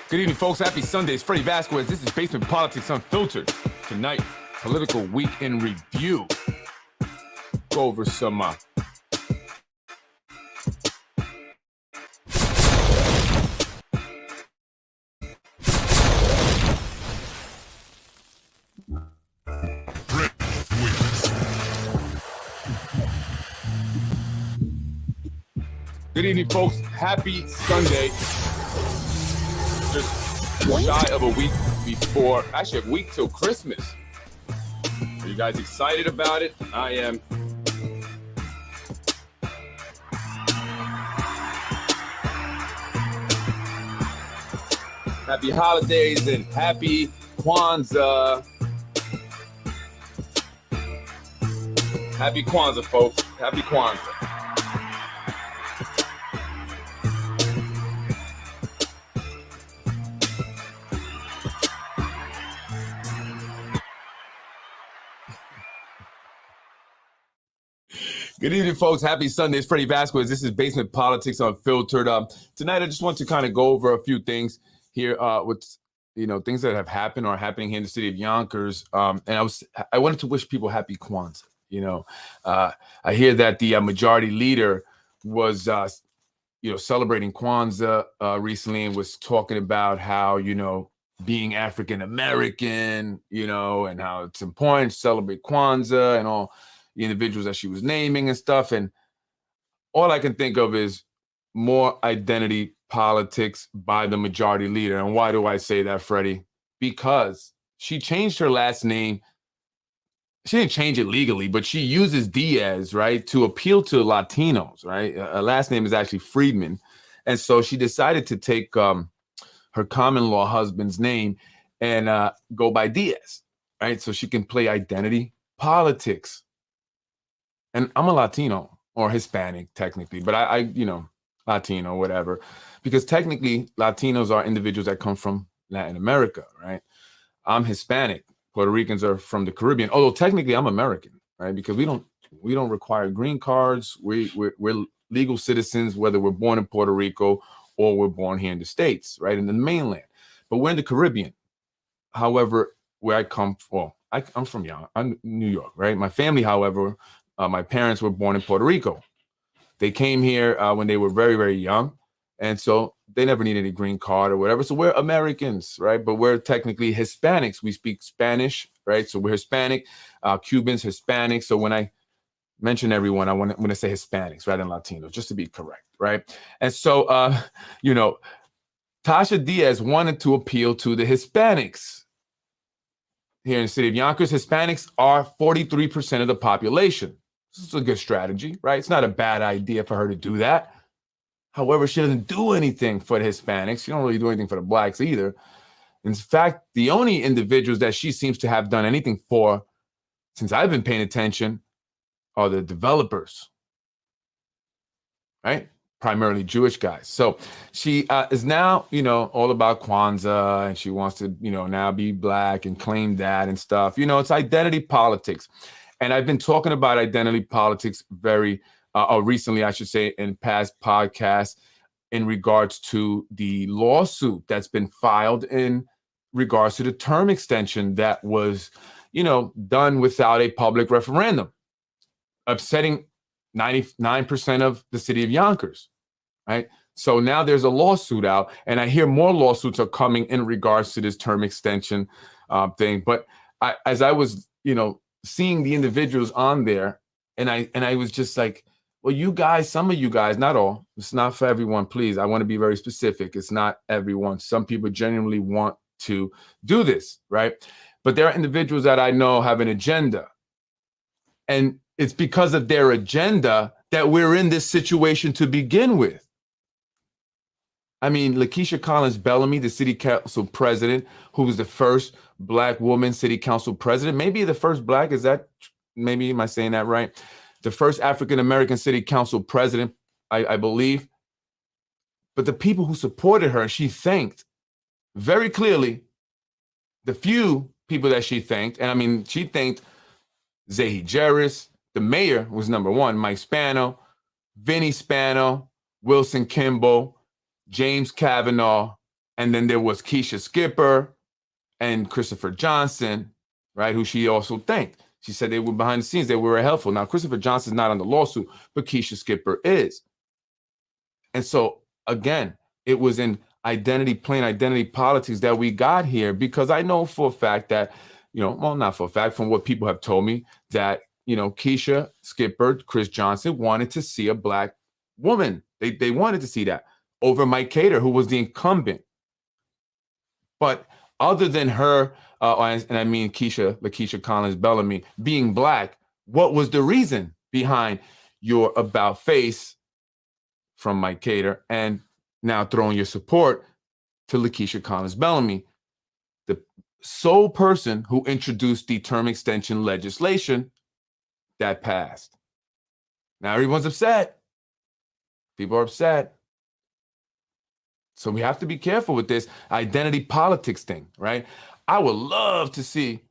Good evening, folks. Happy Sunday. It's Freddie Vasquez. This is Basement Politics Unfiltered. Tonight, political week in review. Go over some Good evening, folks. Happy Sunday. Just shy of a week before, actually a week till Christmas. Are you guys excited about it? I am. Happy holidays and happy Kwanzaa. Happy Kwanzaa, folks. Happy Kwanzaa. Good evening, folks. Happy Sunday. It's Freddie Vasquez. This is Basement Politics Unfiltered. Tonight, I just want to kind of go over a few things here with, things that have happened or are happening here in the city of Yonkers. And I wanted to wish people happy Kwanzaa. I hear that the majority leader was, celebrating Kwanzaa recently and was talking about how, being African-American, and how it's important to celebrate Kwanzaa and all the individuals that she was naming and stuff. And all I can think of is more identity politics by the majority leader. And why do I say that, Freddie? Because she changed her last name. She didn't change it legally, but she uses Diaz, right, to appeal to Latinos, right? Her last name is actually Friedman. And so she decided to take her common law husband's name and go by Diaz, right? So she can play identity politics. And I'm a Latino or Hispanic, technically, but I Latino, whatever, because technically Latinos are individuals that come from Latin America, right? I'm Hispanic. Puerto Ricans are from the Caribbean, although technically I'm American, right? Because we don't require green cards. We're legal citizens, whether we're born in Puerto Rico or we're born here in the States, right, in the mainland. But we're in the Caribbean. However, where I come from, I'm from New York, right? My family, however, my parents were born in Puerto Rico. They came here when they were very, very young. And so they never needed a green card or whatever. So we're Americans, right? But we're technically Hispanics. We speak Spanish, right? So we're Hispanic, Cubans, Hispanic. So when I mention everyone, I want to say Hispanics rather than Latinos, just to be correct, right? And so, Tasha Diaz wanted to appeal to the Hispanics. Here in the city of Yonkers, Hispanics are 43% of the population. This is a good strategy, right? It's not a bad idea for her to do that. However, she doesn't do anything for the Hispanics. She don't really do anything for the blacks either. In fact, the only individuals that she seems to have done anything for since I've been paying attention are the developers, right? Primarily Jewish guys. So she is now, all about Kwanzaa, and she wants to, now be black and claim that and stuff. It's identity politics. And I've been talking about identity politics very recently, I should say, in past podcasts in regards to the lawsuit that's been filed in regards to the term extension that was, done without a public referendum, upsetting 99% of the city of Yonkers, right? So now there's a lawsuit out, and I hear more lawsuits are coming in regards to this term extension thing. But as I was, seeing the individuals on there, and I was just like, well, you guys, some of you guys, not all, it's not for everyone, please. I want to be very specific. It's not everyone. Some people genuinely want to do this, right? But there are individuals that I know have an agenda. And it's because of their agenda that we're in this situation to begin with. I mean, Lakeisha Collins Bellamy, the city council president, who was the first black woman city council president, maybe the first black, am I saying that right? The first African-American city council president, I believe. But the people who supported her, she thanked very clearly the few people that she thanked. And I mean, she thanked Zahi Jerris. The mayor was number one, Mike Spano, Vinnie Spano, Wilson Kimball, James Kavanaugh, And then there was Keisha Skipper and Christopher Johnson, right, who she also thanked. She said they were behind the scenes, they were helpful. Now, Christopher Johnson's not on the lawsuit, but Keisha Skipper is. And so, again, it was in plain identity politics that we got here, because I know for a fact that, well, not for a fact, from what people have told me, that, Keisha Skipper, Chris Johnson wanted to see a Black woman. They wanted to see that over Mike Cater, who was the incumbent. But other than her, and I mean Lakeisha Collins Bellamy, being Black, what was the reason behind your about face from Mike Cater and now throwing your support to Lakeisha Collins Bellamy, the sole person who introduced the term extension legislation that passed? Now everyone's upset. People are upset. So we have to be careful with this identity politics thing, right? I would love to see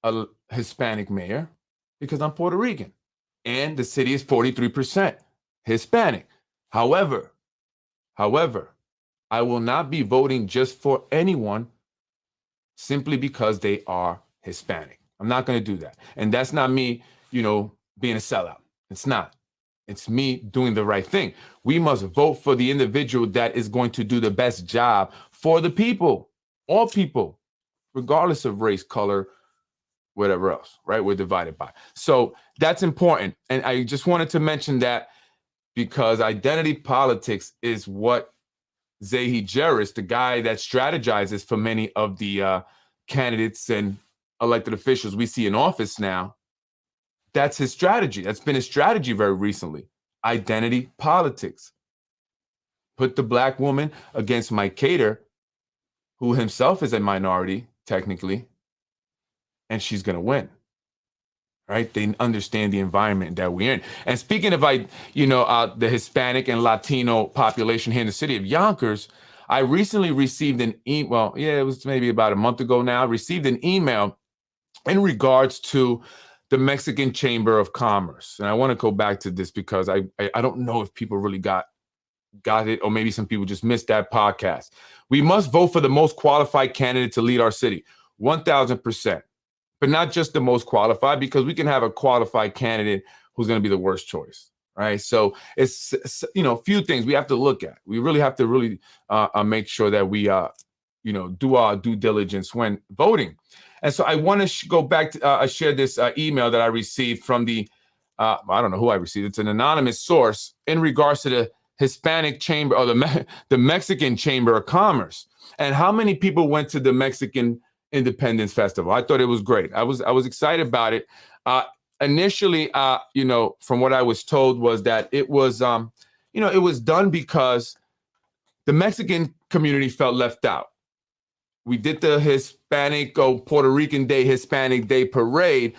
a Hispanic mayor because I'm Puerto Rican and the city is 43% Hispanic. However, I will not be voting just for anyone simply because they are Hispanic. I'm not going to do that. And that's not me, being a sellout. It's not. It's me doing the right thing. We must vote for the individual that is going to do the best job for the people, all people, regardless of race, color, whatever else, right? We're divided by. So that's important. And I just wanted to mention that because identity politics is what Zahi Jeris, the guy that strategizes for many of the candidates and elected officials we see in office now, that's his strategy. That's been his strategy very recently. Identity politics. Put the Black woman against Mike Cater, who himself is a minority, technically, and she's going to win. Right? They understand the environment that we're in. And speaking of, the Hispanic and Latino population here in the city of Yonkers, I recently received an email. It was maybe about a month ago now. I received an email in regards to the Mexican Chamber of Commerce. And I want to go back to this because I don't know if people really got it, or maybe some people just missed that podcast. We must vote for the most qualified candidate to lead our city. 1,000%. But not just the most qualified, because we can have a qualified candidate who's going to be the worst choice, right? So it's, a few things we have to look at. We really have to make sure that we, do our due diligence when voting. And so I want to go back to share this email that I received from the, I don't know who I received. It's an anonymous source in regards to the Hispanic Chamber, or the Mexican Chamber of Commerce. And how many people went to the Mexican Independence Festival? I thought it was great. I was excited about it. Initially, from what I was told was that it was, it was done because the Mexican community felt left out. We did the Puerto Rican Day, Hispanic Day parade,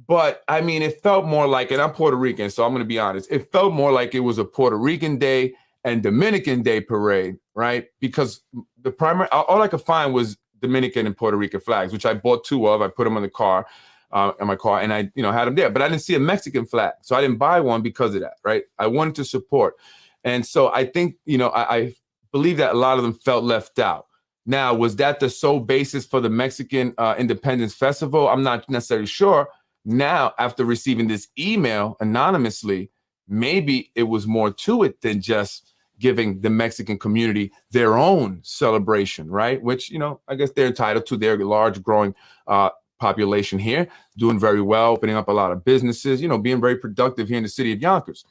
but I mean, it felt more like, and I'm Puerto Rican, so I'm going to be honest, it felt more like it was a Puerto Rican Day and Dominican Day parade, right? Because the primary, all I could find was Dominican and Puerto Rican flags, which I bought 2 of. I put them in the car, in my car, and I, had them there. But I didn't see a Mexican flag, so I didn't buy one because of that, right? I wanted to support, and so I think, I believe that a lot of them felt left out. Now, was that the sole basis for the Mexican Independence Festival? I'm not necessarily sure. Now, after receiving this email anonymously, maybe it was more to it than just giving the Mexican community their own celebration, right? Which, I guess they're entitled to. Their large growing population here, doing very well, opening up a lot of businesses, being very productive here in the city of Yonkers.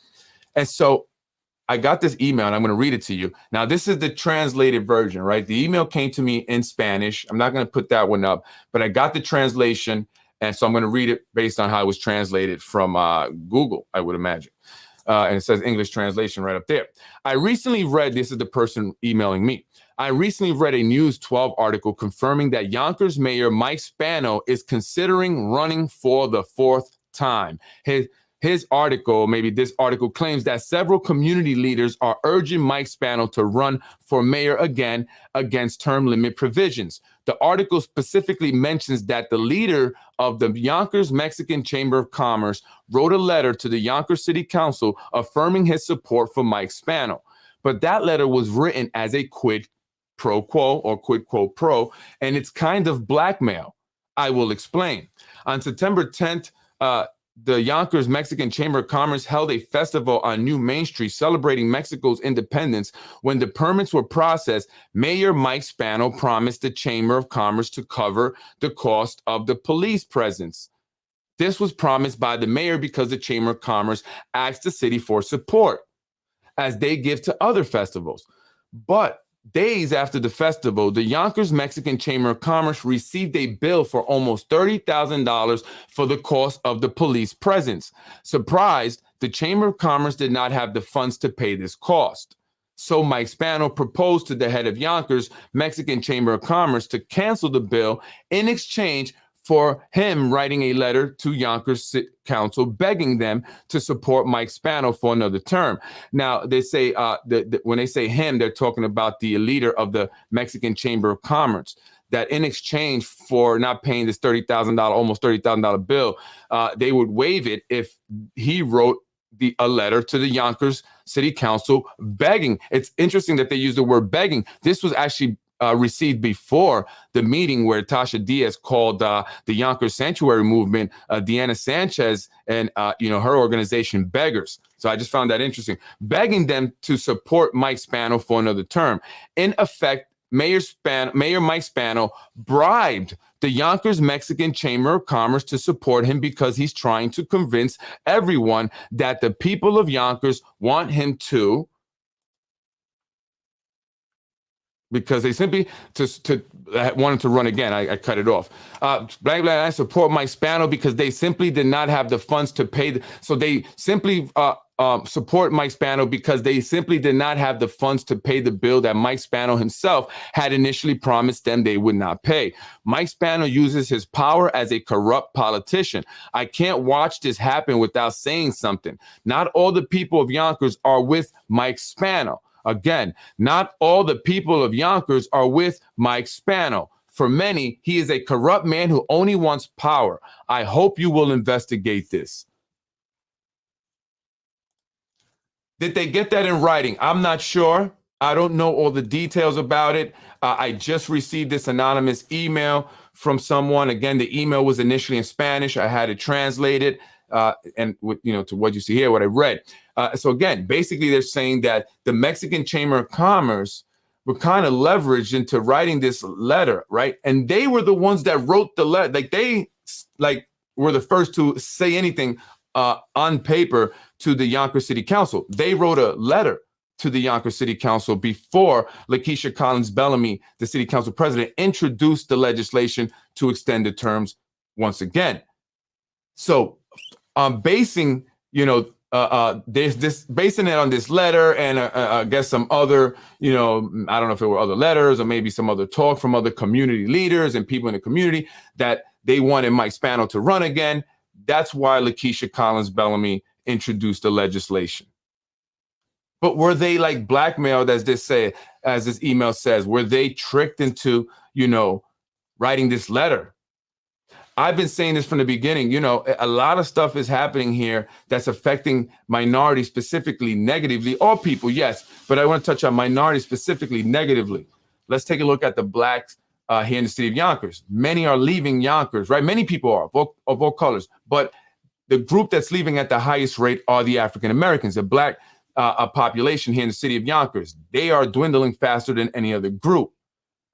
And so I got this email and I'm going to read it to you. Now, this is the translated version, right? The email came to me in Spanish. I'm not going to put that one up, but I got the translation. And so I'm going to read it based on how it was translated from Google, I would imagine. And it says English translation right up there. I recently read, this is the person emailing me. I recently read a News 12 article confirming that Yonkers Mayor Mike Spano is considering running for the 4th time. His article, maybe this article, claims that several community leaders are urging Mike Spano to run for mayor again against term limit provisions. The article specifically mentions that the leader of the Yonkers Mexican Chamber of Commerce wrote a letter to the Yonkers City Council affirming his support for Mike Spano. But that letter was written as a quid pro quo or quid pro quo, and it's kind of blackmail. I will explain. On September 10th, the Yonkers Mexican Chamber of Commerce held a festival on New Main Street celebrating Mexico's independence. When the permits were processed, Mayor Mike Spano promised the Chamber of Commerce to cover the cost of the police presence. This was promised by the mayor because the Chamber of Commerce asked the city for support, as they give to other festivals. But days after the festival, the Yonkers Mexican Chamber of Commerce received a bill for almost $30,000 for the cost of the police presence. Surprised, the Chamber of Commerce did not have the funds to pay this cost. So Mike Spano proposed to the head of Yonkers Mexican Chamber of Commerce to cancel the bill in exchange for him writing a letter to Yonkers City Council begging them to support Mike Spano for another term. Now, they say when they say him, they're talking about the leader of the Mexican Chamber of Commerce, that in exchange for not paying this almost $30,000 bill, they would waive it if he wrote a letter to the Yonkers City Council begging. It's interesting that they use the word begging. This was actually received before the meeting where Tasha Diaz called the Yonkers Sanctuary Movement, Deanna Sanchez, and her organization beggars. So I just found that interesting, begging them to support Mike Spano for another term. In effect, Mayor Mike Spano bribed the Yonkers Mexican Chamber of Commerce to support him because he's trying to convince everyone that the people of Yonkers want him to, because they simply wanted to run again. I cut it off. I support Mike Spano because they simply did not have the funds to pay. So they simply support Mike Spano because they simply did not have the funds to pay the bill that Mike Spano himself had initially promised them they would not pay. Mike Spano uses his power as a corrupt politician. I can't watch this happen without saying something. Not all the people of Yonkers are with Mike Spano. Again, not all the people of Yonkers are with Mike Spano. For many, he is a corrupt man who only wants power. I hope you will investigate this. Did they get that in writing? I'm not sure. I don't know all the details about it. I just received this anonymous email from someone. Again, the email was initially in Spanish. I had it translated. And to what you see here, what I read. So again, basically they're saying that the Mexican Chamber of Commerce were kind of leveraged into writing this letter, right? And they were the ones that wrote the letter. They were the first to say anything on paper to the Yonkers City Council. They wrote a letter to the Yonkers City Council before Lakeisha Collins Bellamy, the City Council president, introduced the legislation to extend the terms once again. So basing basing it on this letter and I guess some other, I don't know if it were other letters or maybe some other talk from other community leaders and people in the community that they wanted Mike Spano to run again. That's why Lakeisha Collins Bellamy introduced the legislation. But were they blackmailed, as this email says? Were they tricked into, writing this letter? I've been saying this from the beginning. A lot of stuff is happening here that's affecting minorities specifically negatively. All people, yes, but I want to touch on minorities specifically negatively. Let's take a look at the blacks here in the city of Yonkers. Many are leaving Yonkers, right? Many people are of all colors, but the group that's leaving at the highest rate are the African Americans, the black population here in the city of Yonkers. They are dwindling faster than any other group.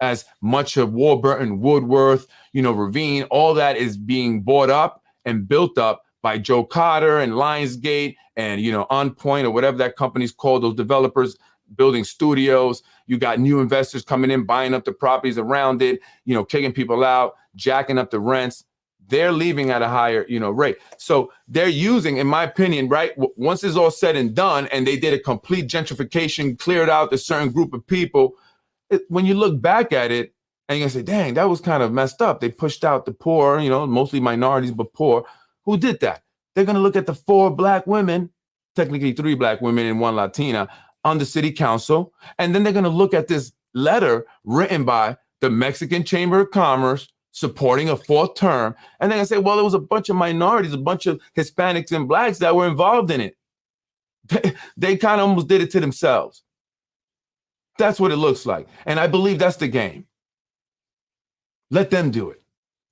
As much of Warburton, Woodworth, Ravine, all that is being bought up and built up by Joe Carter and Lionsgate and, On Point or whatever that company's called, those developers building studios. You got new investors coming in, buying up the properties around it, kicking people out, jacking up the rents. They're leaving at a higher, rate. So they're using, in my opinion, right, once it's all said and done and they did a complete gentrification, cleared out a certain group of people, when you look back at it and you're gonna say, dang, that was kind of messed up. They pushed out the poor, mostly minorities, but poor. Who did that? They're gonna look at the 4 black women, technically 3 black women and 1 Latina on the city council. And then they're gonna look at this letter written by the Mexican Chamber of Commerce supporting a 4th term. And they're gonna say, well, there was a bunch of minorities, a bunch of Hispanics and blacks that were involved in it. They kind of almost did it to themselves. That's what it looks like. And I believe that's the game. Let them do it.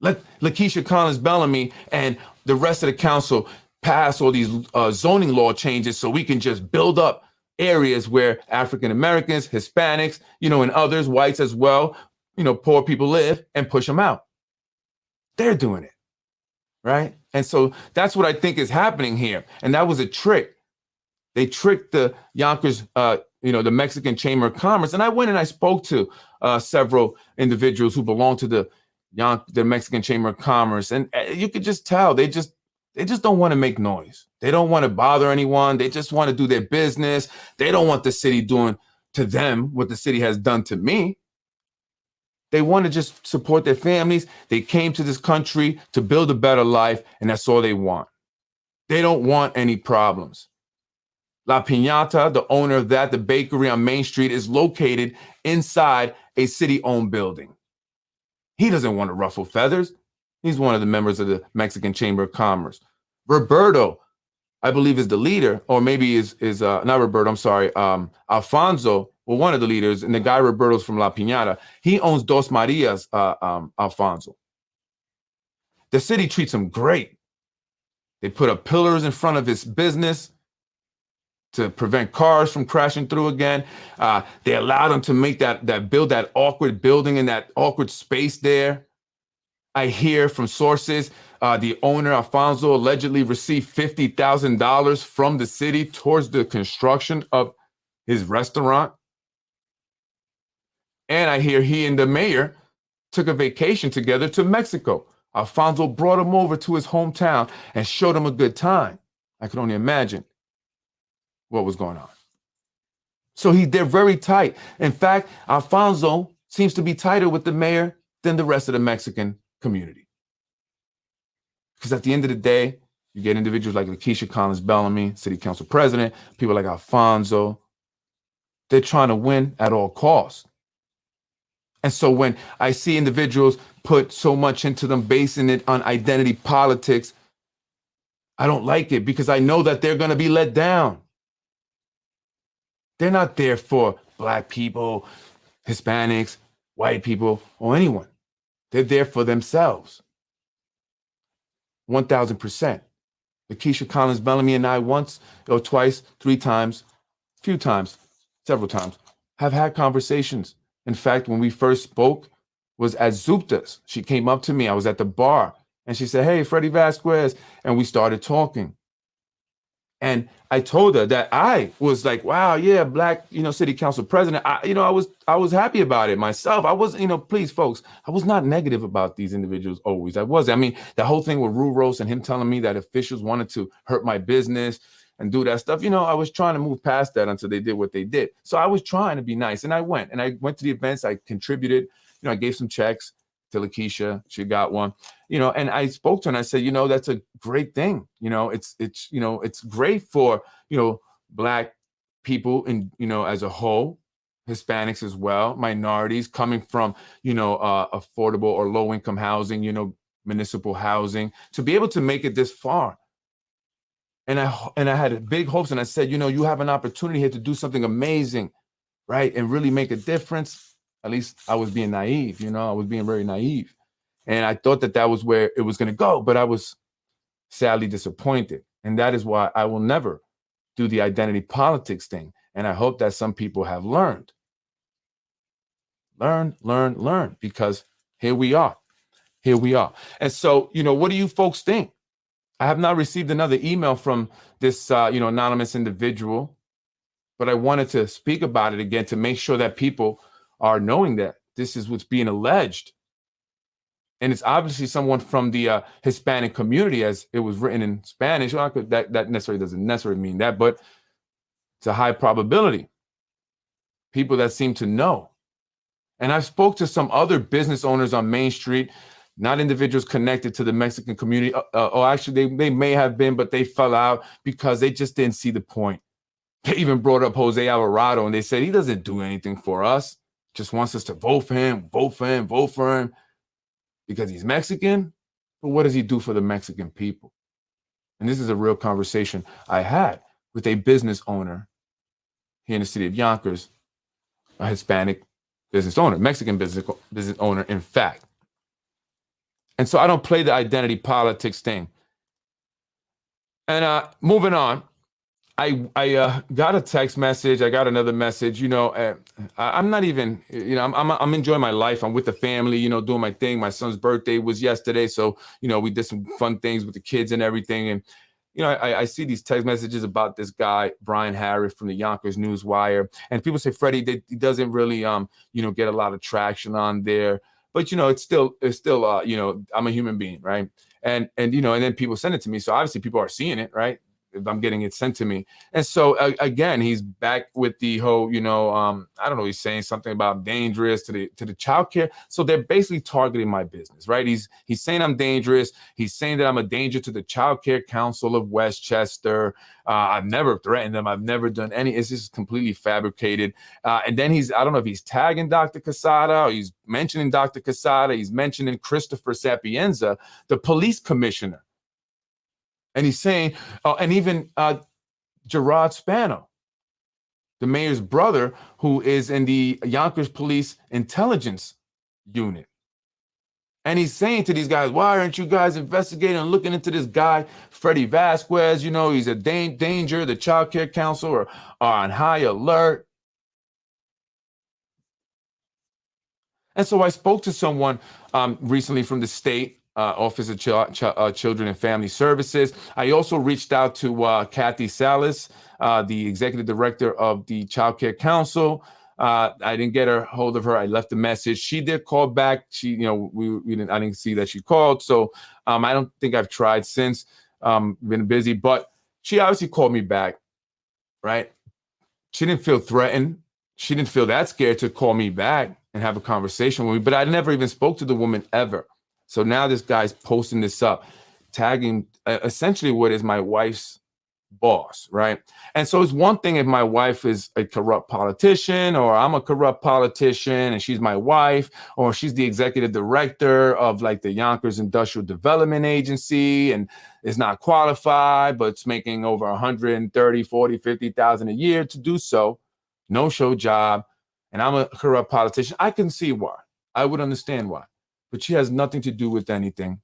Let Lakeisha Collins Bellamy and the rest of the council pass all these zoning law changes so we can just build up areas where African Americans, Hispanics, and others, whites as well, poor people live, and push them out. They're doing it, right? And so that's what I think is happening here. And that was a trick. They tricked the Yonkers, the Mexican Chamber of Commerce. And I went and I spoke to several individuals who belong to the Mexican Chamber of Commerce. And you could just tell they just don't want to make noise. They don't want to bother anyone. They just want to do their business. They don't want the city doing to them what the city has done to me. They want to just support their families. They came to this country to build a better life, and that's all they want. They don't want any problems. La Piñata, the owner of the bakery on Main Street, is located inside a city-owned building. He doesn't want to ruffle feathers. He's one of the members of the Mexican Chamber of Commerce. Roberto, I believe, is the leader, or maybe is not Roberto, I'm sorry, Alfonso, well, one of the leaders, and the guy Roberto's from La Piñata. He owns Dos Marias, Alfonso. The city treats him great. They put up pillars in front of his business to prevent cars from crashing through again. They allowed him to make build that awkward building in that awkward space there. I hear from sources, the owner, Alfonso, allegedly received $50,000 from the city towards the construction of his restaurant. And I hear he and the mayor took a vacation together to Mexico. Alfonso brought him over to his hometown and showed him a good time. I could only imagine what was going on. So they're very tight. In fact, Alfonso seems to be tighter with the mayor than the rest of the Mexican community. Because at the end of the day, you get individuals like Lakeisha Collins Bellamy, city council president, people like Alfonso. They're trying to win at all costs. And so when I see individuals put so much into them, basing it on identity politics, I don't like it because I know that they're going to be let down. They're not there for Black people, Hispanics, white people, or anyone. They're there for themselves. 1,000%. Lakeisha Collins Bellamy and I once or twice, 3 times, a few times, several times, have had conversations. In fact, when we first spoke was at Zupta's. She came up to me. I was at the bar and she said, "Hey, Freddie Vasquez." And we started talking. And I told her that I was like, wow, yeah, Black, city council president. I was happy about it myself. I wasn't, please, folks, I was not negative about these individuals always. I wasn't. I mean, the whole thing with Rue Rose and him telling me that officials wanted to hurt my business and do that stuff. I was trying to move past that until they did what they did. So I was trying to be nice. And I went to the events. I contributed. I gave some checks to Lakeisha. She got one. And I spoke to her and I said, that's a great thing. It's great for, Black people and, as a whole, Hispanics as well, minorities coming from, affordable or low income housing, municipal housing, to be able to make it this far. And I had big hopes. And I said, you have an opportunity here to do something amazing, right? And really make a difference. At least I was being naive, I was being very naive. And I thought that was where it was going to go, but I was sadly disappointed. And that is why I will never do the identity politics thing. And I hope that some people have learned. Learn, because here we are. And so, what do you folks think? I have not received another email from this, anonymous individual, but I wanted to speak about it again to make sure that people are knowing that this is what's being alleged. And it's obviously someone from the Hispanic community, as it was written in Spanish. Well, that necessarily doesn't necessarily mean that, but it's a high probability. People that seem to know. And I spoke to some other business owners on Main Street, not individuals connected to the Mexican community. Or actually, they may have been, but they fell out because they just didn't see the point. They even brought up Jose Alvarado, and they said, he doesn't do anything for us. Just wants us to vote for him, because he's Mexican. But what does he do for the Mexican people? And this is a real conversation I had with a business owner here in the city of Yonkers a Hispanic business owner, Mexican business owner, in fact. And so I don't play the identity politics thing. And moving on, I got a text message. I got another message. I'm not even. I'm enjoying my life. I'm with the family. Doing my thing. My son's birthday was yesterday, so we did some fun things with the kids and everything. And I see these text messages about this guy Brian Harris from the Yonkers News Wire, and people say Freddie, he doesn't really get a lot of traction on there. But it's still I'm a human being, right? And then people send it to me, so obviously people are seeing it, right? If I'm getting it sent to me. And so again, he's back with the whole, I don't know, he's saying something about dangerous to the child care. So they're basically targeting my business, right? He's saying I'm dangerous. He's saying that I'm a danger to the Child Care Council of Westchester. I've never threatened them. I've never done any. It's just completely fabricated. And then I don't know if he's tagging Dr. Quesada or he's mentioning Dr. Quesada. He's mentioning Christopher Sapienza, the police commissioner. And he's saying, and even Gerard Spano, the mayor's brother, who is in the Yonkers Police Intelligence Unit. And he's saying to these guys, why aren't you guys investigating and looking into this guy, Freddie Vasquez? He's a danger. The Child Care Council are on high alert. And so I spoke to someone recently from the state Office of Children and Family Services. I also reached out to Kathy Salas, the executive director of the Child Care Council. I didn't get hold of her. I left a message. She did call back. I didn't see that she called. So I don't think I've tried since. Been busy, but she obviously called me back, right? She didn't feel threatened. She didn't feel that scared to call me back and have a conversation with me, but I never even spoke to the woman ever. So now this guy's posting this up, tagging essentially what is my wife's boss, right? And so it's one thing if my wife is a corrupt politician, or I'm a corrupt politician and she's my wife, or she's the executive director of like the Yonkers Industrial Development Agency and is not qualified, but it's making over 130, 40, 50,000 a year to do so, no-show job, and I'm a corrupt politician. I can see why. I would understand why. But she has nothing to do with anything.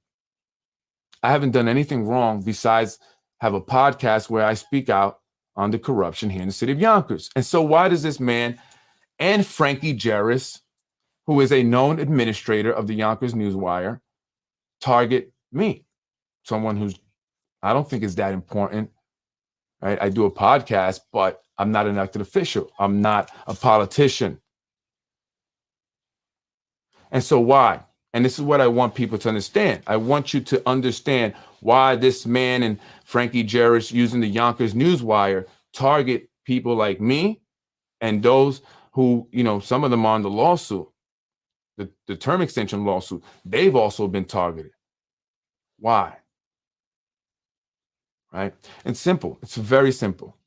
I haven't done anything wrong besides have a podcast where I speak out on the corruption here in the city of Yonkers. And so why does this man and Frankie Jarris, who is a known administrator of the Yonkers News Wire, target me? Someone who's, I don't think is that important, right? I do a podcast, but I'm not an elected official. I'm not a politician. And so why? And this is what I want people to understand. I want you to understand why this man and Frankie Jarris using the Yonkers News Wire target people like me and those who, some of them are on the lawsuit, the term extension lawsuit. They've also been targeted. Why? Right? It's simple. It's very simple.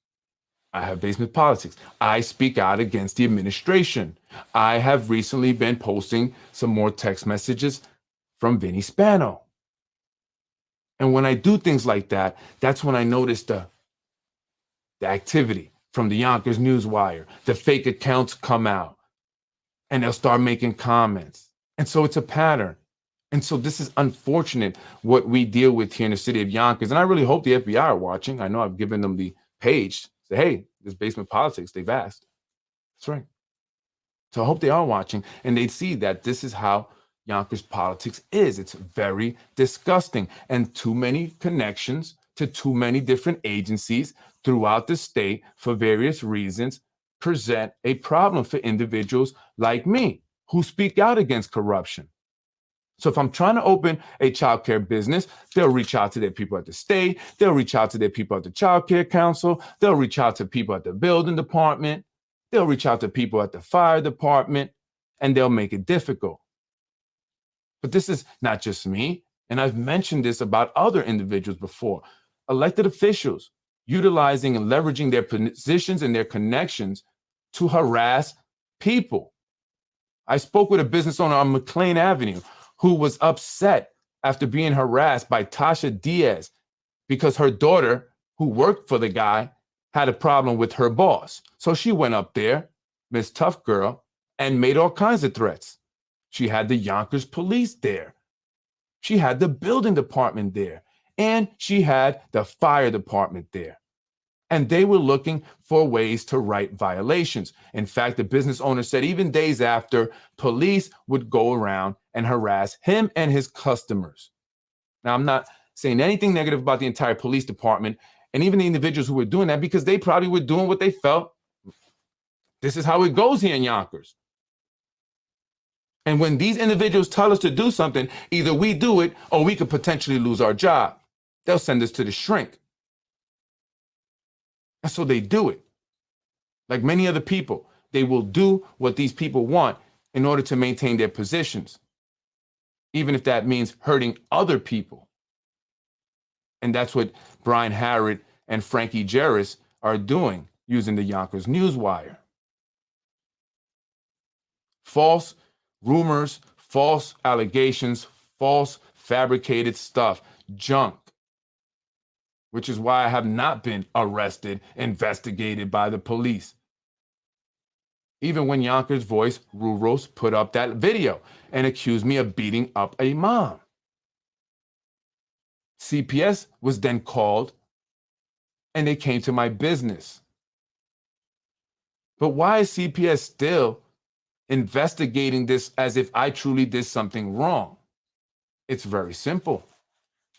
I have basement politics. I speak out against the administration. I have recently been posting some more text messages from Vinny Spano. And when I do things like that, that's when I notice the activity from the Yonkers News Wire. The fake accounts come out and they'll start making comments. And so it's a pattern. And so this is unfortunate what we deal with here in the city of Yonkers. And I really hope the FBI are watching. I know I've given them the page. Say, hey, this basement politics, they've asked. That's right. So I hope they are watching and they see that this is how Yonkers politics is. It's very disgusting and too many connections to too many different agencies throughout the state for various reasons present a problem for individuals like me who speak out against corruption. So if I'm trying to open a childcare business, they'll reach out to their people at the state. They'll reach out to their people at the Child Care Council. They'll reach out to people at the building department. They'll reach out to people at the fire department, and they'll make it difficult. But this is not just me. And I've mentioned this about other individuals before. Elected officials utilizing and leveraging their positions and their connections to harass people. I spoke with a business owner on McLean Avenue who was upset after being harassed by Tasha Diaz because her daughter, who worked for the guy, had a problem with her boss. So she went up there Miss Tough Girl, and made all kinds of threats. She had the Yonkers police there. She had the building department there. And she had the fire department there. And they were looking for ways to right violations. In fact, the business owner said even days after, police would go around and harass him and his customers. Now, I'm not saying anything negative about the entire police department and even the individuals who were doing that, because they probably were doing what they felt. This is how it goes here in Yonkers. And when these individuals tell us to do something, either we do it or we could potentially lose our job. They'll send us to the shrink. And so they do it. Like many other people, they will do what these people want in order to maintain their positions, even if that means hurting other people. And that's what Brian Harrod and Frankie Jarris are doing using the Yonkers Newswire. False rumors, false allegations, false fabricated stuff, junk. Which is why I have not been arrested, investigated by the police. Even when Yonkers Voice, Ruros, put up that video and accused me of beating up a mom. CPS was then called and they came to my business. But why is CPS still investigating this as if I truly did something wrong? It's very simple.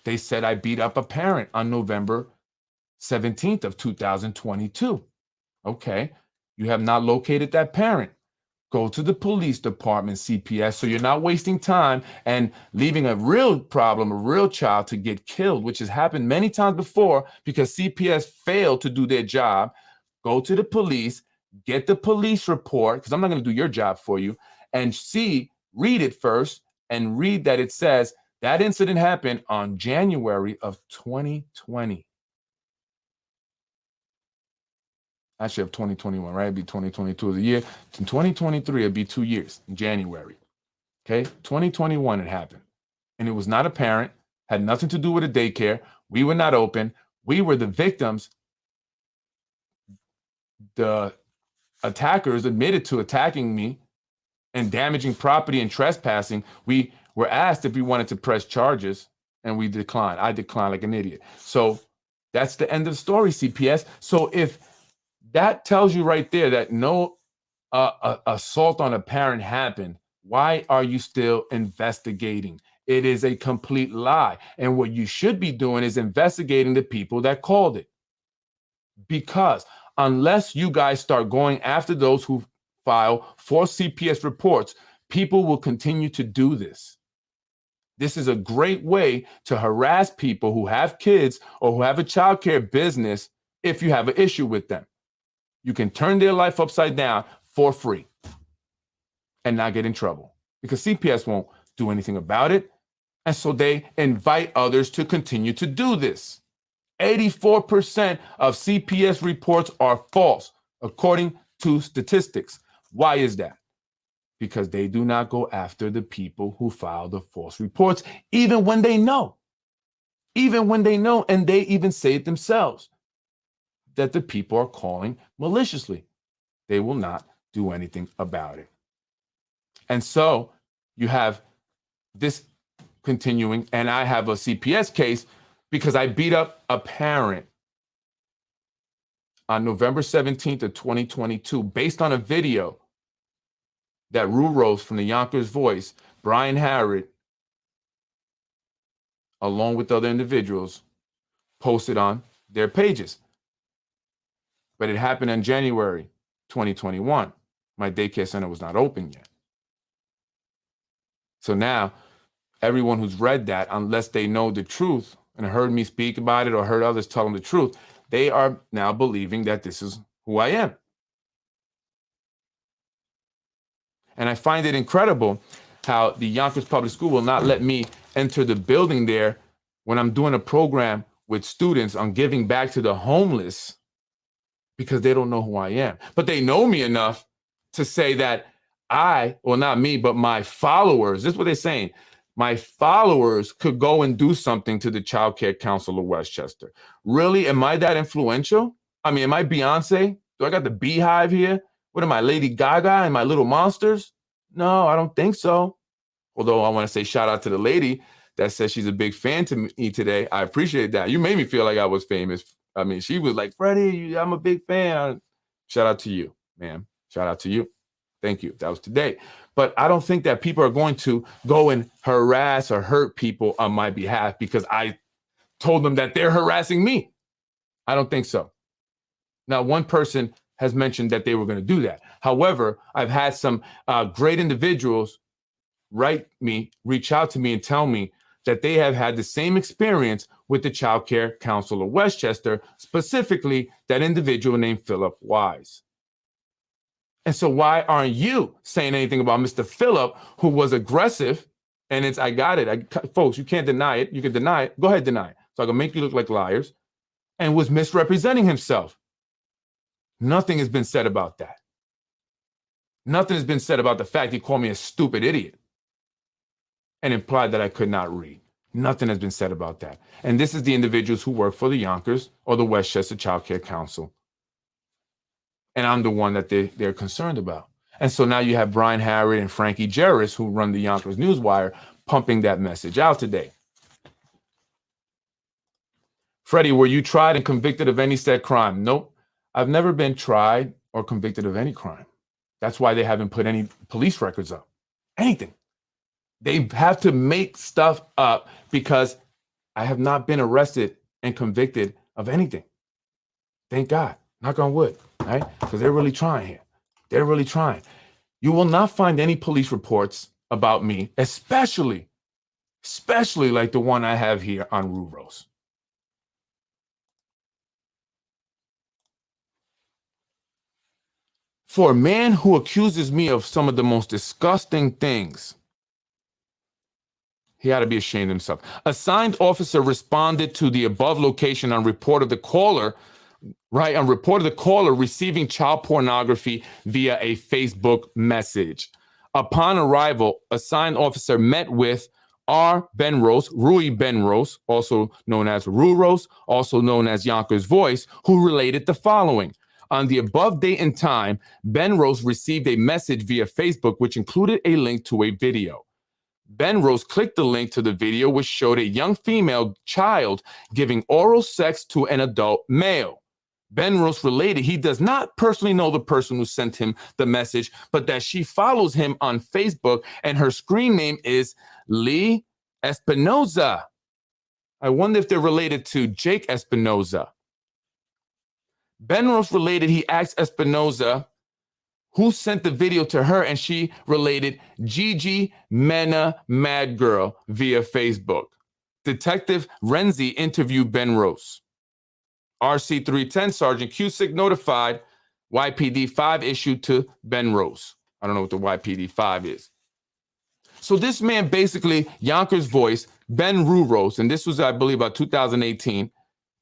They said I beat up a parent on November 17th of 2022. Okay, you have not located that parent. Go to the police department, CPS, so you're not wasting time and leaving a real problem, a real child to get killed, which has happened many times before because CPS failed to do their job. Go to the police, get the police report, because I'm not going to do your job for you, and read it first, and read that it says that incident happened on January of 2020. Actually, of 2021, right? It'd be 2022 as a year. In 2023, it'd be 2 years in January. Okay, 2021 it happened. And it was not apparent, had nothing to do with a daycare. We were not open. We were the victims. The attackers admitted to attacking me and damaging property and trespassing. We were asked if we wanted to press charges, and we declined. I declined like an idiot. So that's the end of the story, CPS. So if that tells you right there that no assault on a parent happened, why are you still investigating? It is a complete lie. And what you should be doing is investigating the people that called it. Because unless you guys start going after those who file false CPS reports, people will continue to do this. This is a great way to harass people who have kids or who have a childcare business if you have an issue with them. You can turn their life upside down for free and not get in trouble because CPS won't do anything about it. And so they invite others to continue to do this. 84% of CPS reports are false, according to statistics. Why is that? Because they do not go after the people who file the false reports, even when they know. Even when they know, and they even say it themselves, that the people are calling maliciously. They will not do anything about it. And so you have this continuing, and I have a CPS case because I beat up a parent on November 17th of 2022 based on a video that Ruros from the Yonkers Voice, Brian Harrod, along with other individuals, posted on their pages. But it happened in January 2021. My daycare center was not open yet. So now, everyone who's read that, unless they know the truth and heard me speak about it or heard others tell them the truth, they are now believing that this is who I am. And I find it incredible how the Yonkers Public School will not let me enter the building there when I'm doing a program with students on giving back to the homeless because they don't know who I am. But they know me enough to say that not me, but my followers, this is what they're saying, my followers could go and do something to the Child Care Council of Westchester. Really? Am I that influential? I mean, am I Beyonce? Do I got the beehive here? What am I, Lady Gaga and my little monsters? No, I don't think so. Although I want to say shout out to the lady that says she's a big fan to me today. I appreciate that. You made me feel like I was famous. I mean, she was like, Freddie, I'm a big fan. Shout out to you, ma'am. Shout out to you. Thank you. That was today. But I don't think that people are going to go and harass or hurt people on my behalf because I told them that they're harassing me. I don't think so. Now, one person has mentioned that they were going to do that. However, I've had some great individuals reach out to me and tell me that they have had the same experience with the Child Care Council of Westchester, specifically that individual named Philip Wise. And so why aren't you saying anything about Mr. Phillip, who was aggressive? And I got it. Folks, you can't deny it. You can deny it. Go ahead, deny it. So I can make you look like liars. And was misrepresenting himself. Nothing has been said about that. Nothing has been said about the fact he called me a stupid idiot and implied that I could not read. Nothing has been said about that. And this is the individuals who work for the Yonkers or the Westchester Child Care Council. And I'm the one that they're concerned about. And so now you have Brian Harrod and Frankie Jarris, who run the Yonkers Newswire, pumping that message out today. Freddie, were you tried and convicted of any said crime? Nope. I've never been tried or convicted of any crime. That's why they haven't put any police records up. Anything. They have to make stuff up because I have not been arrested and convicted of anything. Thank God. Knock on wood, right? Because they're really trying here. They're really trying. You will not find any police reports about me, especially like the one I have here on Ruros. For a man who accuses me of some of the most disgusting things, he had to be ashamed of himself. Assigned officer responded to the above location on report of the caller, on report of the caller receiving child pornography via a Facebook message. Upon arrival, assigned officer met with Rui Benrose, also known as Ruros, also known as Yonkers Voice, who related the following. On the above date and time, Benrose received a message via Facebook, which included a link to a video. Benrose clicked the link to the video, which showed a young female child giving oral sex to an adult male. Benrose related he does not personally know the person who sent him the message, but that she follows him on Facebook and her screen name is Lee Espinoza. I wonder if they're related to Jake Espinoza. Benrose related he asked Espinoza who sent the video to her, and she related Gigi Mena Mad Girl via Facebook. Detective Renzi interviewed Benrose. RC 310 Sergeant Cusick notified YPD 5 issued to Benrose. I don't know what the YPD 5 is. So this man basically, Yonkers Voice, Ben Ruros, and this was, I believe, about 2018,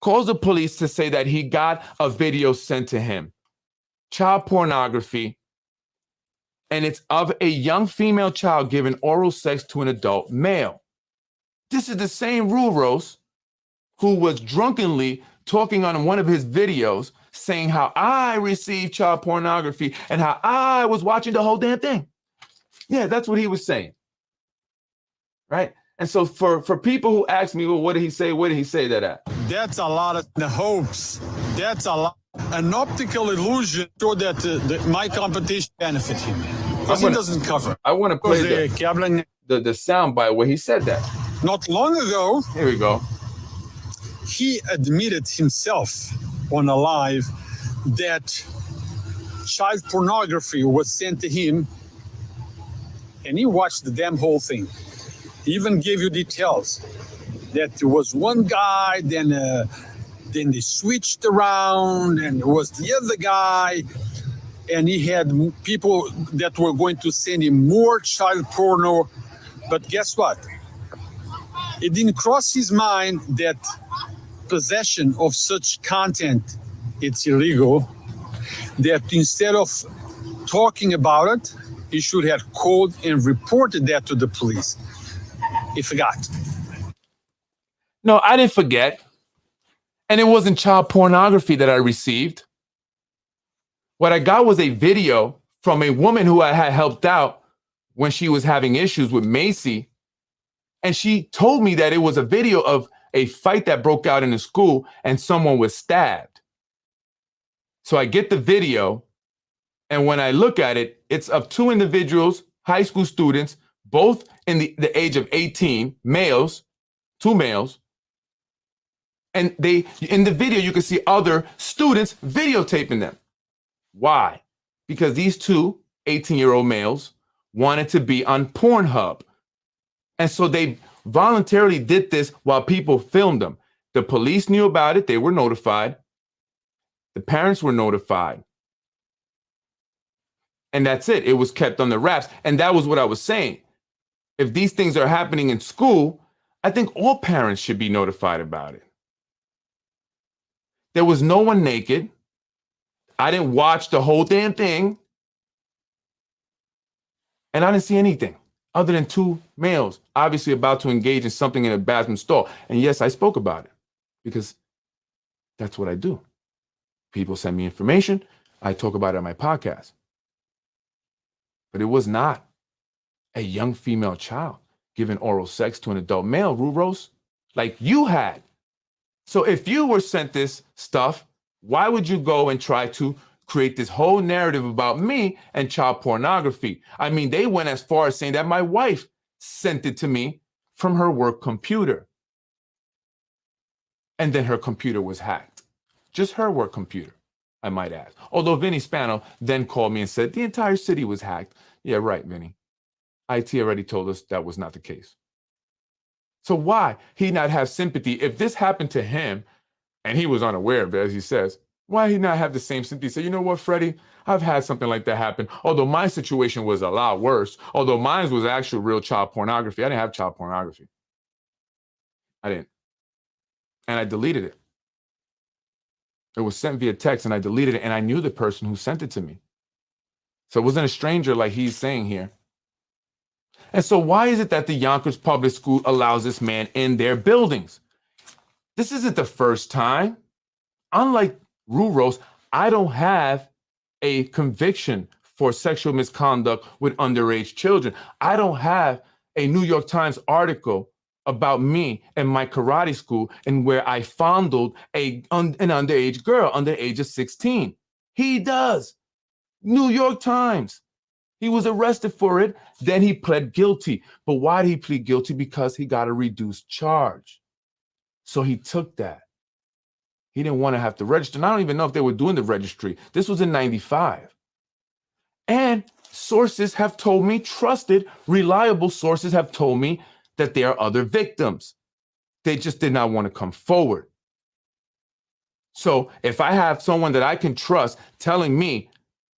calls the police to say that he got a video sent to him. Child pornography, and it's of a young female child giving oral sex to an adult male. This is the same Ruros who was drunkenly talking on one of his videos saying how I received child pornography and how I was watching the whole damn thing. Yeah, that's what he was saying. Right? And so for people who ask me, well, what did he say? Where did he say that at? That's a lot of the hopes. That's a lot. An optical illusion so that my competition benefits him. Because he doesn't cover. I want to play the sound bite where he said that. Not long ago, here we go. He admitted himself on a live that child pornography was sent to him, and he watched the damn whole thing. He even gave you details that there was one guy, then they switched around, and there was the other guy, and he had people that were going to send him more child porno. But guess what? It didn't cross his mind that possession of such content, it's illegal, that instead of talking about it, he should have called and reported that to the police. He forgot. No, I didn't forget. And it wasn't child pornography that I received. What I got was a video from a woman who I had helped out when she was having issues with Macy. And she told me that it was a video of a fight that broke out in the school and someone was stabbed. So I get the video, and when I look at it, it's of two individuals, high school students, both in the age of 18, males, two males. And in the video, you can see other students videotaping them. Why? Because these two 18-year-old males wanted to be on Pornhub. And so they voluntarily did this while people filmed them. The police knew about it. They were notified. The parents were notified. And that's it. It was kept on the wraps. And that was what I was saying. If these things are happening in school, I think all parents should be notified about it. There was no one naked. I didn't watch the whole damn thing. And I didn't see anything other than two males obviously about to engage in something in a bathroom stall. And yes, I spoke about it because that's what I do. People send me information. I talk about it on my podcast. But it was not a young female child giving oral sex to an adult male, Ruros, like you had. So if you were sent this stuff, why would you go and try to create this whole narrative about me and child pornography? I mean, they went as far as saying that my wife sent it to me from her work computer. And then her computer was hacked. Just her work computer, I might add. Although Vinny Spano then called me and said the entire city was hacked. Yeah, right, Vinny. IT already told us that was not the case. So why he not have sympathy? If this happened to him and he was unaware of it, as he says, why he not have the same sympathy? Say, you know what, Freddie, I've had something like that happen. Although my situation was a lot worse. Although mine was actual real child pornography. I didn't have child pornography. I didn't. And I deleted it. It was sent via text and I deleted it. And I knew the person who sent it to me. So it wasn't a stranger like he's saying here. And so why is it that the Yonkers Public School allows this man in their buildings? This isn't the first time. Unlike Ruros, I don't have a conviction for sexual misconduct with underage children. I don't have a New York Times article about me and my karate school and where I fondled an underage girl under the age of 16. He does. New York Times. He was arrested for it. Then he pled guilty. But why did he plead guilty? Because he got a reduced charge. So he took that. He didn't want to have to register. And I don't even know if they were doing the registry. This was in 95. And sources have told me, trusted, reliable sources have told me that there are other victims. They just did not want to come forward. So if I have someone that I can trust telling me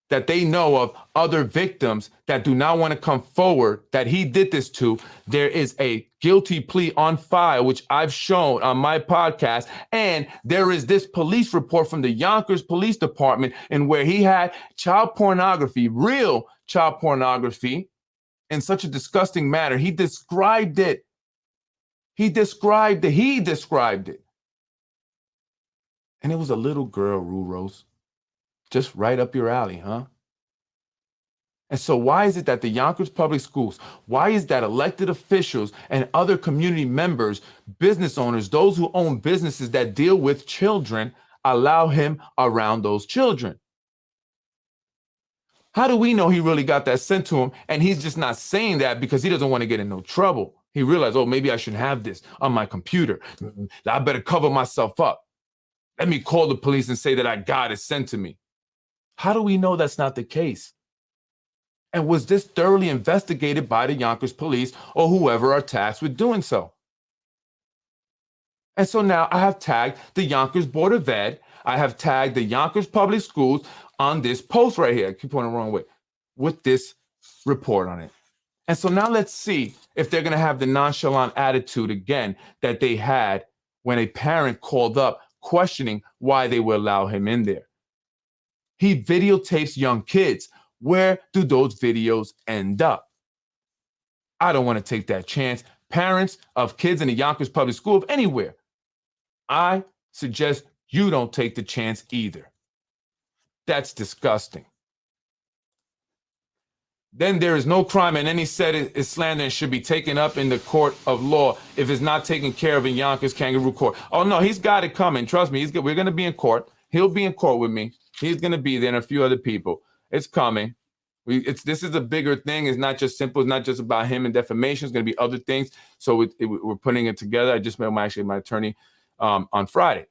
that they know of other victims that do not want to come forward, that he did this to, there is a guilty plea on file, which I've shown on my podcast. And there is this police report from the Yonkers Police Department in where he had child pornography, real child pornography, in such a disgusting manner. He described it. He described it. And it was a little girl, Ruros. Just right up your alley, huh? And so why is it that the Yonkers Public Schools, why is that elected officials and other community members, business owners, those who own businesses that deal with children, allow him around those children? How do we know he really got that sent to him and he's just not saying that because he doesn't want to get in no trouble? He realized, oh, maybe I shouldn't have this on my computer. I better cover myself up. Let me call the police and say that I got it sent to me. How do we know that's not the case? And was this thoroughly investigated by the Yonkers police or whoever are tasked with doing so? And so now I have tagged the Yonkers Board of Ed. I have tagged the Yonkers Public Schools on this post right here. I keep going the wrong way with this report on it. And so now let's see if they're going to have the nonchalant attitude again that they had when a parent called up questioning why they would allow him in there. He videotapes young kids. Where do those videos end up? I don't want to take that chance. Parents of kids in the Yonkers Public School, of anywhere, I suggest you don't take the chance either. That's disgusting. Then there is no crime, and any said is slander and should be taken up in the court of law if it's not taken care of in Yonkers Kangaroo Court. Oh no, he's got it coming. Trust me, we're going to be in court. He'll be in court with me. He's going to be there and a few other people. It's coming. This is a bigger thing. It's not just simple. It's not just about him and defamation. It's going to be other things. So we're putting it together. I just met my attorney on Friday.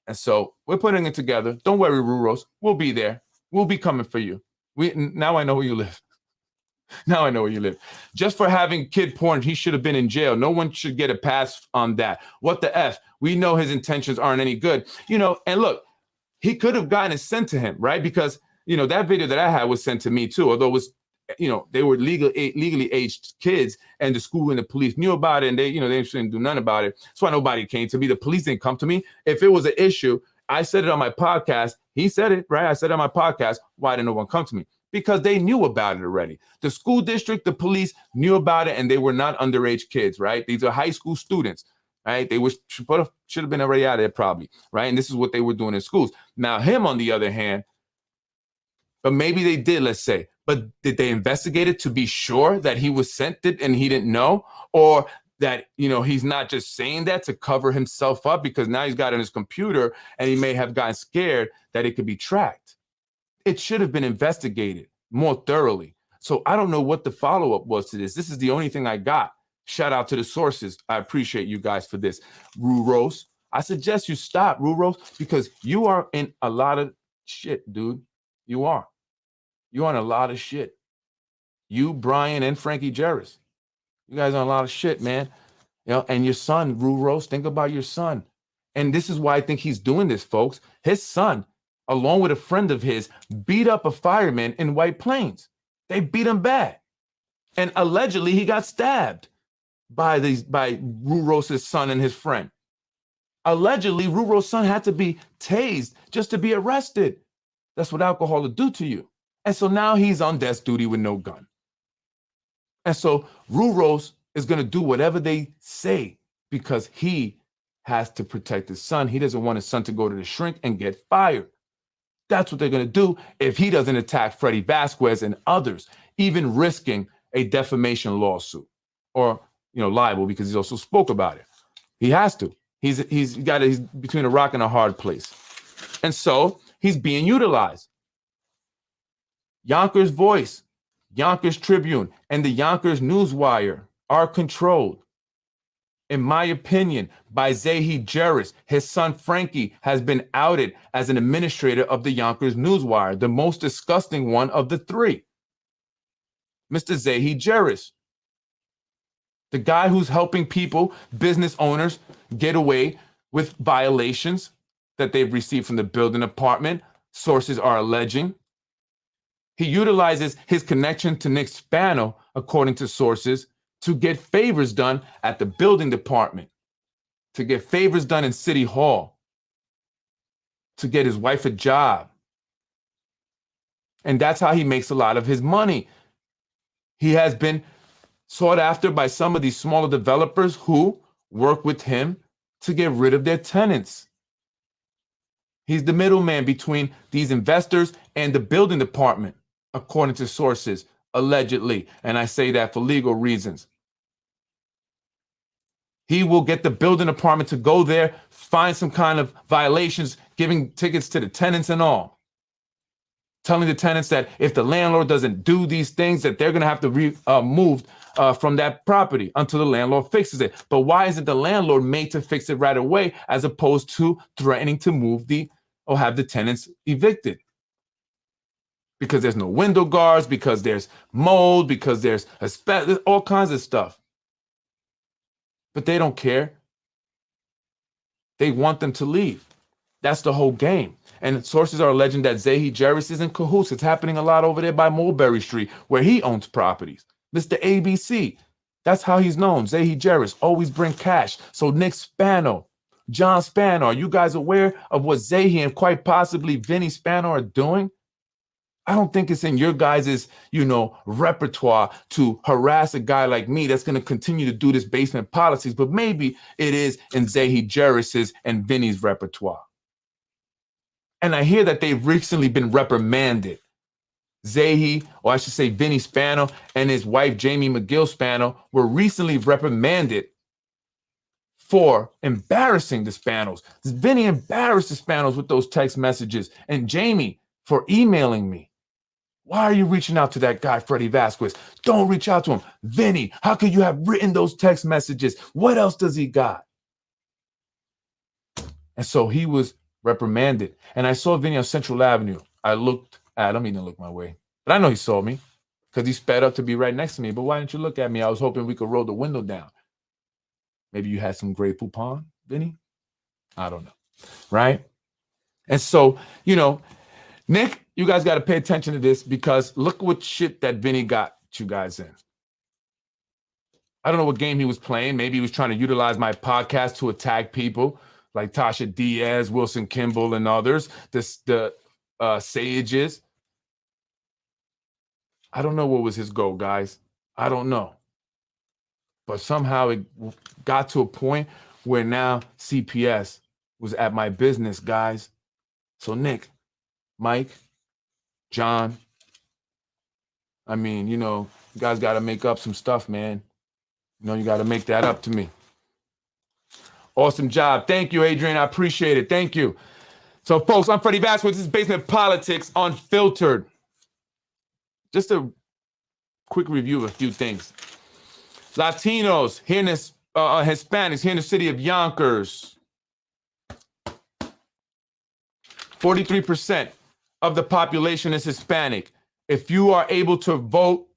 And so we're putting it together. Don't worry, Ruros. We'll be there. We'll be coming for you. Now I know where you live. Now I know where you live. Just for having kid porn, he should have been in jail. No one should get a pass on that. What the F? We know his intentions aren't any good. And look, he could have gotten it sent to him, right? Because, that video that I had was sent to me too, although it was, they were legally aged kids, and the school and the police knew about it, and they shouldn't do nothing about it. That's why nobody came to me. The police didn't come to me. If it was an issue, I said it on my podcast. He said it, right? I said it on my podcast. Why didn't no one come to me? Because they knew about it already. The school district, the police knew about it, and they were not underage kids, right? These are high school students, right? They should have been already out of there probably, right? And this is what they were doing in schools. Now him, on the other hand, but maybe they did, let's say, but did they investigate it to be sure that he was sent it and he didn't know? Or that, he's not just saying that to cover himself up because now he's got it on his computer and he may have gotten scared that it could be tracked. It should have been investigated more thoroughly. So I don't know what the follow-up was to this. This is the only thing I got. Shout out to the sources. I appreciate you guys for this. Ruros, I suggest you stop, Ruros, because you are in a lot of shit, dude. You are. You're on a lot of shit. You, Brian, and Frankie Jarris. You guys are on a lot of shit, man. And your son, Ruros, think about your son. And this is why I think he's doing this, folks. His son, along with a friend of his, beat up a fireman in White Plains. They beat him bad. And allegedly he got stabbed by Ruros' son and his friend. Allegedly, Ruros' son had to be tased just to be arrested. That's what alcohol will do to you. And so now he's on desk duty with no gun. And so Ruros is going to do whatever they say because he has to protect his son. He doesn't want his son to go to the shrink and get fired. That's what they're going to do if he doesn't attack Freddie Vasquez and others, even risking a defamation lawsuit or, libel, because he also spoke about it. He has to. He's between a rock and a hard place. And so he's being utilized. Yonkers Voice, Yonkers Tribune, and the Yonkers Newswire are controlled, in my opinion, by Zahi Jarris. His son Frankie has been outed as an administrator of the Yonkers Newswire, the most disgusting one of the three. Mr. Zahi Jarris, the guy who's helping people, business owners, get away with violations that they've received from the building department, sources are alleging. He utilizes his connection to Nick Spano, according to sources, to get favors done at the building department, to get favors done in City Hall, to get his wife a job. And that's how he makes a lot of his money. He has been sought after by some of these smaller developers who work with him to get rid of their tenants. He's the middleman between these investors and the building department, according to sources, allegedly. And I say that for legal reasons. He will get the building department to go there, find some kind of violations, giving tickets to the tenants and all. Telling the tenants that if the landlord doesn't do these things, that they're going to have to move from that property until the landlord fixes it. But why isn't the landlord made to fix it right away, as opposed to threatening to move or have the tenants evicted? Because there's no window guards, because there's mold, because there's all kinds of stuff. But they don't care. They want them to leave. That's the whole game. And sources are alleging that Zahi Jarris is in cahoots. It's happening a lot over there by Mulberry Street, where he owns properties. Mr. ABC, that's how he's known. Zahi Jarris, always bring cash. So Nick Spano, John Spano, are you guys aware of what Zahi and quite possibly Vinny Spano are doing? I don't think it's in your guys' repertoire to harass a guy like me that's going to continue to do this basement politics, but maybe it is in Zahi Jarris's and Vinny's repertoire. And I hear that they've recently been reprimanded. Zehi, or I should say Vinny Spano, and his wife Jamie McGill Spano were recently reprimanded for embarrassing the Spanos. Vinny embarrassed the Spanos with those text messages, and Jamie for emailing me. Why are you reaching out to that guy, Freddie Vasquez? Don't reach out to him. Vinny, how could you have written those text messages? What else does he got? And so he was reprimanded. And I saw Vinny on Central Avenue. I looked at him. He didn't look my way. But I know he saw me because he sped up to be right next to me. But why didn't you look at me? I was hoping we could roll the window down. Maybe you had some Grey Poupon, Vinny? I don't know. Right? And so, you know, Nick, you guys got to pay attention to this because look what shit that Vinny got you guys in. I don't know what game he was playing. Maybe he was trying to utilize my podcast to attack people like Tasha Diaz, Wilson Kimball, and others, the Sages. I don't know what was his goal, guys. I don't know. But somehow it got to a point where now CPS was at my business, guys. So Nick, Mike, John, I mean, you know, you guys got to make up some stuff, man. You know, you got to make that up to me. Awesome job. Thank you, Adrian. I appreciate it. Thank you. So, folks, I'm Freddie Vasquez. This is Basement Politics Unfiltered. Just a quick review of a few things. Latinos here in this, Hispanics here in the city of Yonkers. 43% of the population is Hispanic. If you are able to vote,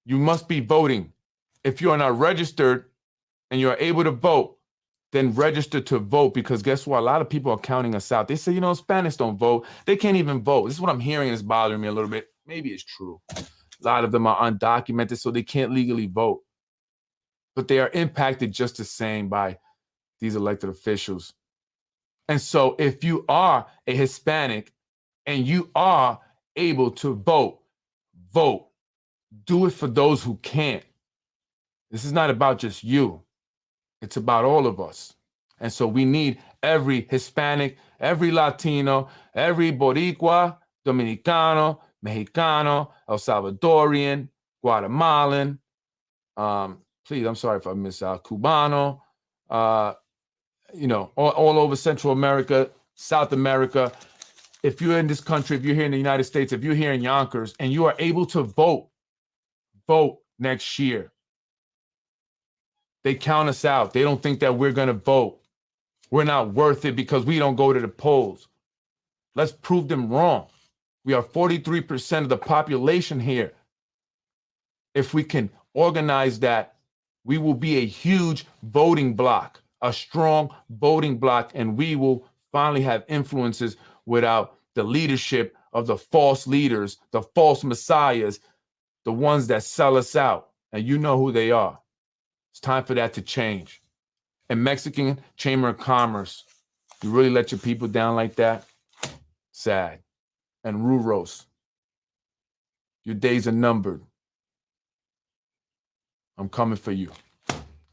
you must be voting. If you are not registered and you are able to vote, then register to vote, because guess what? A lot of people are counting us out. They say, you know, Hispanics don't vote. They can't even vote. This is what I'm hearing, and it's bothering me a little bit. Maybe it's true. A lot of them are undocumented, so they can't legally vote. But they are impacted just the same by these elected officials. And so if you are a Hispanic and you are able to vote, vote. Do it for those who can't. This is not about just you. It's about all of us. And so we need every Hispanic, every Latino, every Boricua, Dominicano, Mexicano, El Salvadorian, Guatemalan, please, I'm sorry if I miss out, Cubano, you know, all over Central America, South America. If you're in this country, if you're here in the United States, if you're here in Yonkers and you are able to vote, vote next year. They count us out. They don't think that we're going to vote. We're not worth it because we don't go to the polls. Let's prove them wrong. We are 43% of the population here. If we can organize that, we will be a huge voting bloc, a strong voting bloc, and we will finally have influences without the leadership of the false leaders, the false messiahs, the ones that sell us out. And you know who they are. It's time for that to change. And Mexican Chamber of Commerce, you really let your people down like that? Sad. And Ruros, your days are numbered. I'm coming for you.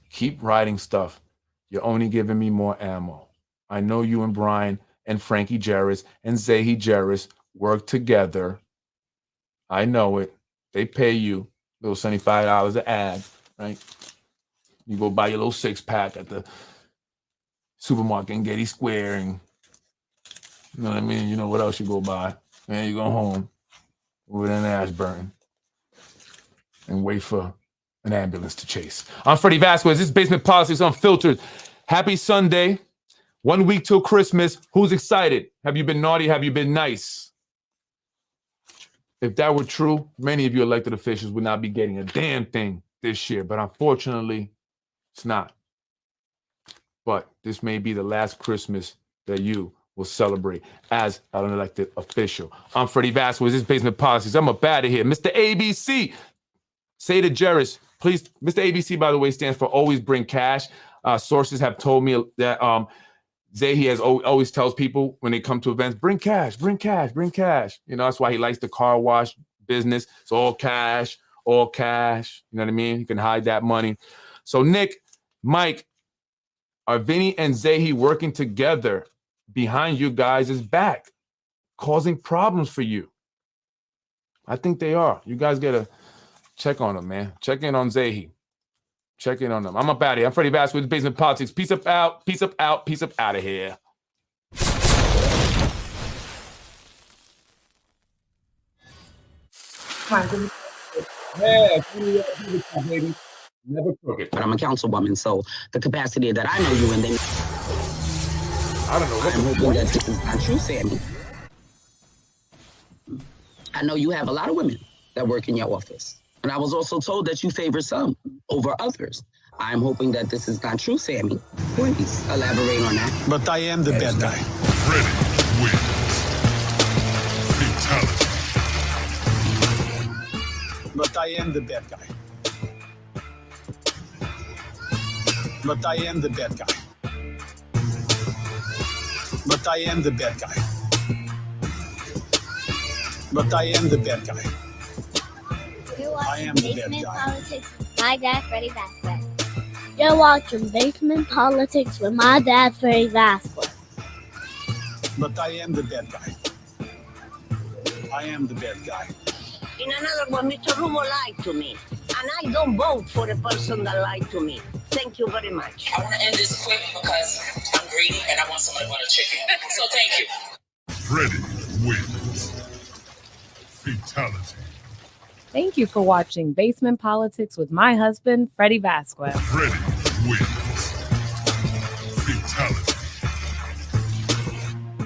Keep writing stuff. You're only giving me more ammo. I know you and Brian and Frankie Jarris and Zehi Jarris work together. I know it. They pay you little $75 an ad, right? You go buy your little 6-pack at the supermarket in Getty Square, and you know what I mean? You know what else you go buy? And you go home with an Ashburn and wait for an ambulance to chase. I'm Freddie Vasquez. This is Basement Politics Unfiltered. Happy Sunday. 1 week till Christmas. Who's excited? Have you been naughty? Have you been nice? If that were true, many of you elected officials would not be getting a damn thing this year. But unfortunately, it's not. But this may be the last Christmas that you will celebrate as an elected official. I'm Freddie Vasquez. This is Basement Politics. I'm up out of here. Mr. ABC, say to Jarris, please. Mr. ABC, by the way, stands for always bring cash. Sources have told me that Zehi has always tells people when they come to events, bring cash, bring cash, bring cash. You know, that's why he likes the car wash business. It's all cash, all cash. You know what I mean? You can hide that money. So Nick, Mike, are Vinny and Zehi working together behind you guys' back? causing problems for you. I think they are. You guys got to check on them, man. Check in on Zahi. Check in on them. I'm up out of here. I'm Freddie Vasquez with Basement Politics. Peace up out. Peace up out. Peace up out of here. Yeah, baby. Never crooked. But I'm a councilwoman, so the capacity that I know you in, then I don't know. I'm hoping that this is not true, Sammy. I know you have a lot of women that work in your office. And I was also told that you favor some over others. I'm hoping that this is not true, Sammy. Please elaborate on that. But I am the bad guy. Ready, win. Fatality. But I am the bad guy. But I am the bad guy. But I am the bad guy. But I am the bad guy. You're I am watching the bad Basement guy. Politics with my dad, Freddie Vasquez. You're watching Basement Politics with my dad, Freddie Vasquez. But I am the bad guy. I am the bad guy. In another one, Mr. Rumo lied to me. And I don't vote for the person that lied to me. Thank you very much. I want to end this quick because I'm greedy and I want somebody to butter chicken. So thank you. Ready, win. Fatality. Thank you for watching Basement Politics with my husband, Freddie Vasquez. Ready, win. Fatality.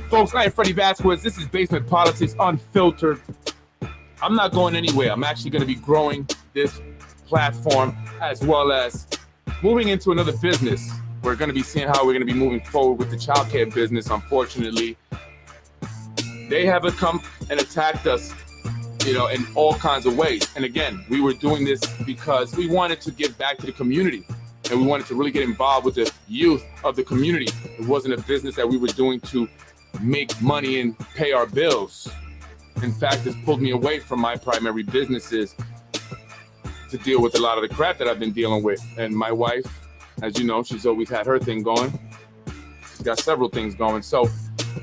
Folks, I am Freddie Vasquez. This is Basement Politics Unfiltered. I'm not going anywhere. I'm actually going to be growing this platform as well as moving into another business. We're going to be seeing how we're going to be moving forward with the childcare business. Unfortunately, they haven't come and attacked us, in all kinds of ways. And again, we were doing this because we wanted to give back to the community and we wanted to really get involved with the youth of the community. It wasn't a business that we were doing to make money and pay our bills. In fact, it's pulled me away from my primary businesses to deal with a lot of the crap that I've been dealing with. And my wife, as you know, she's always had her thing going. She's got several things going. So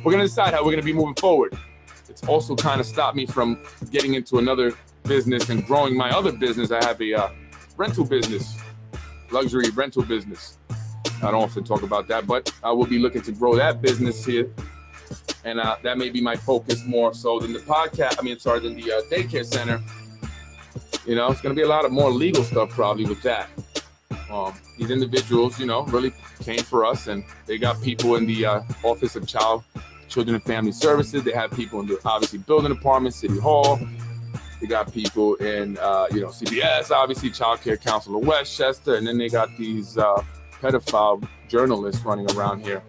we're going to decide how we're going to be moving forward. It's also kind of stopped me from getting into another business and growing my other business. I have a rental business, luxury rental business. I don't often talk about that, but I will be looking to grow that business here. And that may be my focus more so than the podcast. Than the daycare center. It's going to be a lot of more legal stuff probably with that. These individuals, really came for us, and they got people in the Office of Children and Family Services. They have people in the, obviously, building department, City Hall. They got people in, CBS, obviously, Child Care Council of Westchester. And then they got these pedophile journalists running around here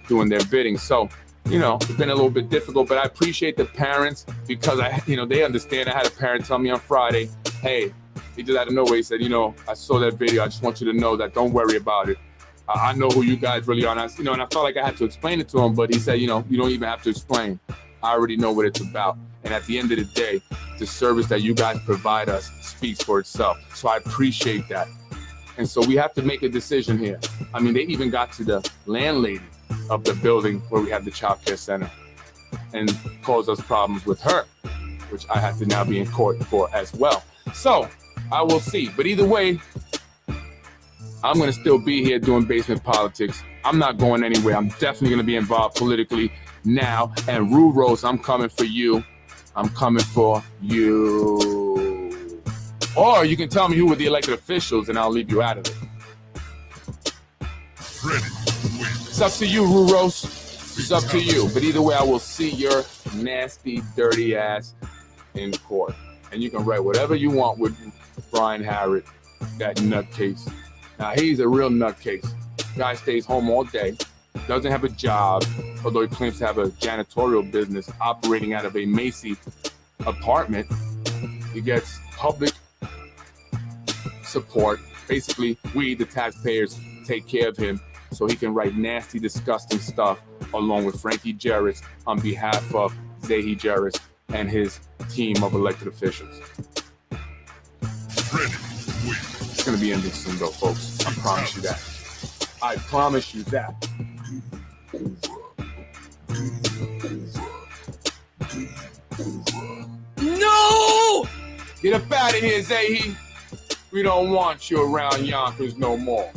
doing their bidding. So, it's been a little bit difficult, but I appreciate the parents because they understand. I had a parent tell me on Friday, hey, he just out of nowhere, he said, I saw that video. I just want you to know that don't worry about it. I know who you guys really are. And I felt like I had to explain it to him, but he said, you don't even have to explain. I already know what it's about. And at the end of the day, the service that you guys provide us speaks for itself. So I appreciate that. And so we have to make a decision here. They even got to the landlady of the building where we have the child care center and caused us problems with her, which I have to now be in court for as well. So I will see. But either way, I'm going to still be here doing Basement Politics. I'm not going anywhere. I'm definitely going to be involved politically now. And Rue Rose, I'm coming for you. I'm coming for you. Or you can tell me who were the elected officials and I'll leave you out of it. Ready, win. It's up to you, Rue Rose. It's up to you. But either way, I will see your nasty, dirty ass in court. And you can write whatever you want with Brian Harrod, that nutcase. Now, he's a real nutcase. Guy stays home all day, doesn't have a job, although he claims to have a janitorial business operating out of a Macy apartment. He gets public support. Basically, we, the taxpayers, take care of him so he can write nasty, disgusting stuff along with Frankie Jarrett on behalf of Zahi Jarrett and his team of elected officials. Ready, win. It's going to be ending soon, though, folks. I promise you that. I promise you that. Get up out of here, Zahi. We don't want you around Yonkers no more.